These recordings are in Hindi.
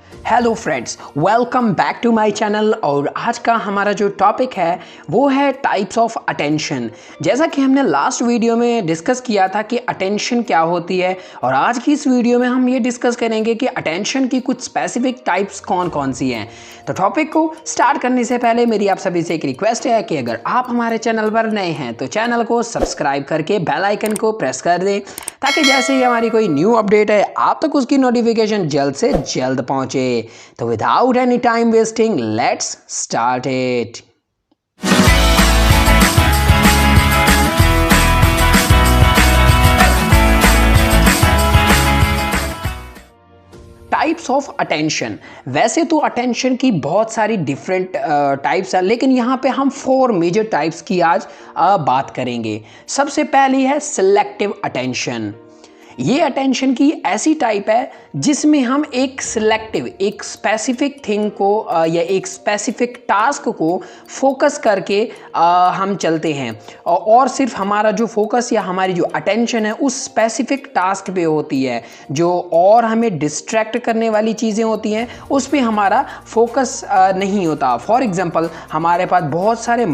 Hello friends, welcome back to my channel. और आज का हमारा जो टॉपिक है वो है टाइप्स ऑफ अटेंशन। जैसा कि हमने लास्ट वीडियो में डिस्कस किया था कि अटेंशन क्या होती है, और आज की इस वीडियो में हम ये डिस्कस करेंगे कि अटेंशन की कुछ स्पेसिफिक टाइप्स कौन कौन सी हैं। तो टॉपिक को स्टार्ट करने से पहले मेरी आप सभी से एक रिक्वेस्ट है कि अगर आप हमारे चैनल पर नए हैं तो चैनल को सब्सक्राइब करके बेल आइकन को प्रेस कर दें, ताकि जैसे ही हमारी कोई न्यू अपडेट है आप तक उसकी नोटिफिकेशन जल्द से जल्द पहुंचे। तो without any time wasting, let's start it. Types of attention. वैसे तो अटेंशन की बहुत सारी डिफरेंट टाइप्स हैं, लेकिन यहाँ पे हम 4 मेजर टाइप्स की आज बात करेंगे। सबसे पहली है सिलेक्टिव अटेंशन। ये अटेंशन की ऐसी टाइप है जिसमें हम एक स्पेसिफिक थिंग को या एक स्पेसिफिक टास्क को फोकस करके हम चलते हैं, और सिर्फ हमारा जो फोकस या हमारी जो अटेंशन है उस स्पेसिफिक टास्क पे होती है। जो और हमें डिस्ट्रैक्ट करने वाली चीज़ें होती हैं उस पे हमारा फोकस नहीं होता। फॉर एग्जांपल, हमारे पास बहुत सारे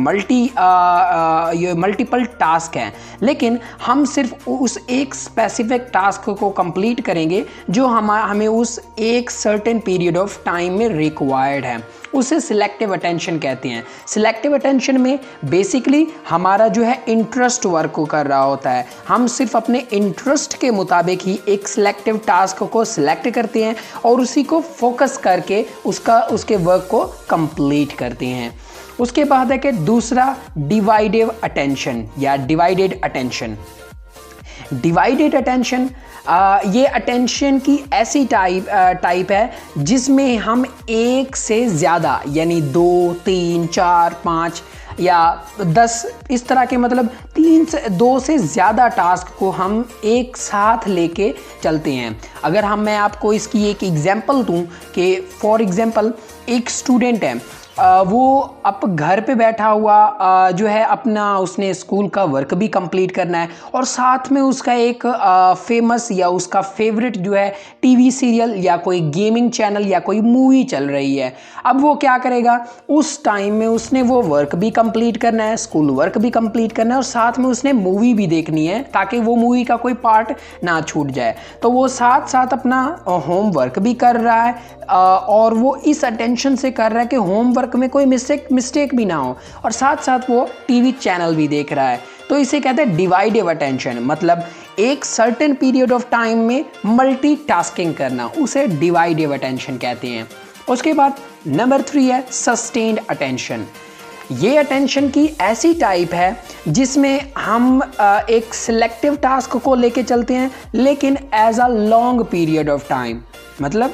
मल्टीपल टास्क हैं, लेकिन हम सिर्फ उस एक स्पेसिफिक टास्क को कंप्लीट करेंगे जो हमें उस एक सर्टेन पीरियड ऑफ टाइम में रिक्वायर्ड है। उसे सिलेक्टिव अटेंशन कहते हैं। सिलेक्टिव अटेंशन में बेसिकली हमारा जो है इंटरेस्ट वर्क कर रहा होता है। हम सिर्फ अपने इंटरेस्ट के मुताबिक ही एक सिलेक्टिव टास्क को सिलेक्ट करते हैं और उसी को फोकस करके उसके वर्क को कंप्लीट करते हैं। उसके बाद है कि दूसरा डिवाइडेड अटेंशन या डिवाइडेड अटेंशन। डिवाइडेड अटेंशन ये अटेंशन की ऐसी टाइप है जिसमें हम एक से ज़्यादा यानी 2, 3, 4, 5 या 10 इस तरह के, मतलब 2 से ज़्यादा टास्क को हम एक साथ लेके चलते हैं। अगर मैं आपको इसकी एक एग्जांपल दूं कि फॉर एग्जांपल एक स्टूडेंट है, वो अब घर पे बैठा हुआ जो है अपना उसने स्कूल का वर्क भी कंप्लीट करना है, और साथ में उसका एक फेमस या उसका फेवरेट जो है टीवी सीरियल या कोई गेमिंग चैनल या कोई मूवी चल रही है। अब वो क्या करेगा, उस टाइम में उसने वो वर्क भी कंप्लीट करना है, स्कूल वर्क भी कंप्लीट करना है, और साथ में उसने मूवी भी देखनी है ताकि वो मूवी का कोई पार्ट ना छूट जाए। तो वो साथ साथ अपना होमवर्क भी कर रहा है, और वो इस अटेंशन से कर रहा है कि होमवर्क में कोई मिस्टेक भी ना हो, और साथ साथ वो टीवी चैनल भी देख रहा है। तो इसे कहते हैं डिवाइडेड अटेंशन, मतलब एक सर्टेन पीरियड ऑफ टाइम में मल्टीटास्किंग करना, उसे डिवाइडेड अटेंशन कहते हैं। उसके बाद नंबर 3 है सस्टेन्ड अटेंशन। ये अटेंशन की ऐसी टाइप है जिसमें हम एक सिलेक्टिव टास्क को लेके चलते हैं, लेकिन as a long period of time. मतलब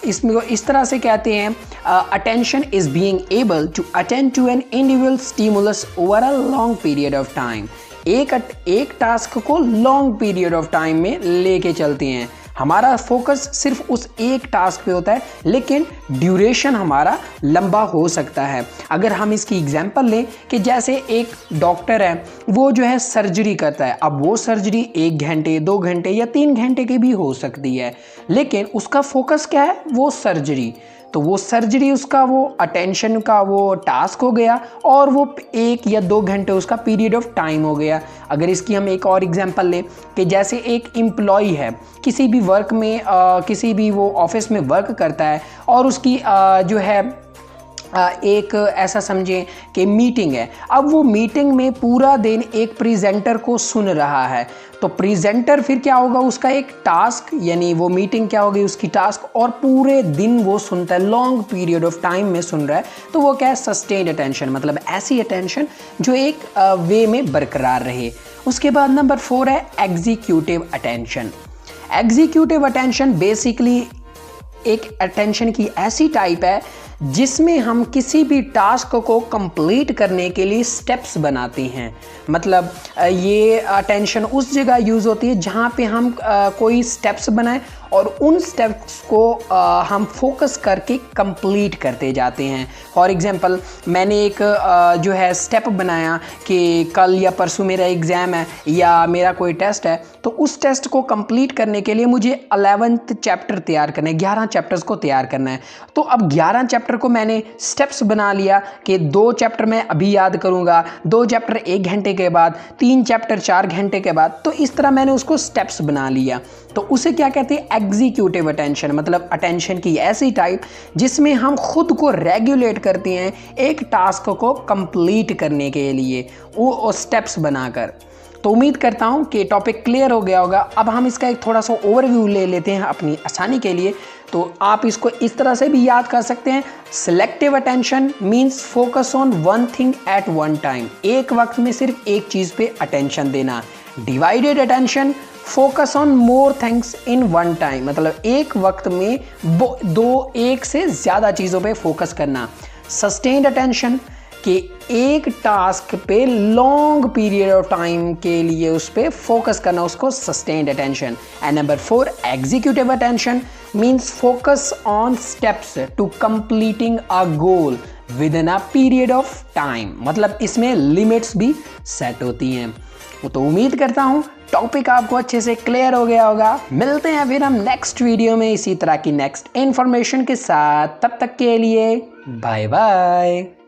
इसमें इस तरह से कहते हैं, attention is being able to attend to an individual stimulus over a long period of time. एक टास्क को लॉन्ग पीरियड ऑफ टाइम में लेके चलते हैं। हमारा फोकस सिर्फ उस एक टास्क पे होता है, लेकिन ड्यूरेशन हमारा लंबा हो सकता है। अगर हम इसकी एग्जांपल लें कि जैसे एक डॉक्टर है, वो जो है सर्जरी करता है। अब वो सर्जरी 1 घंटे, 2 घंटे या 3 घंटे की भी हो सकती है, लेकिन उसका फोकस क्या है, वो सर्जरी। तो वो सर्जरी उसका वो अटेंशन का वो टास्क हो गया, और वो 1 या 2 घंटे उसका पीरियड ऑफ टाइम हो गया। अगर इसकी हम एक और एग्जांपल लें कि जैसे एक एम्प्लॉई है, किसी भी वर्क में किसी भी वो ऑफिस में वर्क करता है, और उसकी जो है एक ऐसा समझें कि मीटिंग है। अब वो मीटिंग में पूरा दिन एक प्रेजेंटर को सुन रहा है, तो प्रेजेंटर फिर क्या होगा, उसका एक टास्क, यानी वो मीटिंग क्या होगी, उसकी टास्क, और पूरे दिन वो सुनता है, लॉन्ग पीरियड ऑफ टाइम में सुन रहा है। तो वो क्या है, सस्टेन्ड अटेंशन, मतलब ऐसी अटेंशन जो एक वे में बरकरार रहे। उसके बाद नंबर 4 है executive attention. Executive attention basically एक अटेंशन की ऐसी टाइप है जिसमें हम किसी भी टास्क को कंप्लीट करने के लिए स्टेप्स बनाते हैं। मतलब ये अटेंशन उस जगह यूज़ होती है जहाँ पे हम कोई स्टेप्स बनाएं और उन स्टेप्स को हम फोकस करके कंप्लीट करते जाते हैं। फॉर एग्जांपल मैंने एक जो है स्टेप बनाया कि कल या परसों मेरा एग्ज़ाम है या मेरा कोई टेस्ट है, तो उस टेस्ट को कंप्लीट करने के लिए मुझे 11th चैप्टर तैयार करना है, 11 चैप्टर्स को तैयार करना है। तो अब 11 चैप्टर को मैंने स्टेप्स बना लिया कि 2 चैप्टर मैं अभी याद करूँगा, 2 चैप्टर 1 घंटे के बाद, 3 चैप्टर 4 घंटे के बाद। तो इस तरह मैंने उसको स्टेप्स बना लिया। तो उसे क्या कहते हैं? एग्जीक्यूटिव अटेंशन, मतलब अटेंशन की ऐसी टाइप जिसमें हम खुद को रेगुलेट करते हैं एक टास्क को कंप्लीट करने के लिए वो स्टेप्स बनाकर। तो उम्मीद करता हूँ कि टॉपिक क्लियर हो गया होगा। अब हम इसका एक थोड़ा सा ओवरव्यू ले लेते हैं अपनी आसानी के लिए। तो आप इसको इस तरह से भी याद कर सकते हैं, selective attention means focus on one thing at one time, एक वक्त में सिर्फ एक चीज़ पे अटेंशन देना। Divided attention, focus on more things in one time, मतलब एक वक्त में एक से ज़्यादा चीज़ों पे फोकस करना। सस्टेन्ड अटेंशन कि एक टास्क पे लॉन्ग पीरियड ऑफ टाइम के लिए उस पर फोकस करना, उसको sustained attention. And number 4 executive attention means focus on steps to completing a goal within a period of time, मतलब इसमें लिमिट्स भी सेट होती हैं। तो उम्मीद करता हूँ टॉपिक आपको अच्छे से क्लियर हो गया होगा। मिलते हैं फिर हम नेक्स्ट वीडियो में इसी तरह की नेक्स्ट इन्फॉर्मेशन के साथ। तब तक के लिए बाय बाय।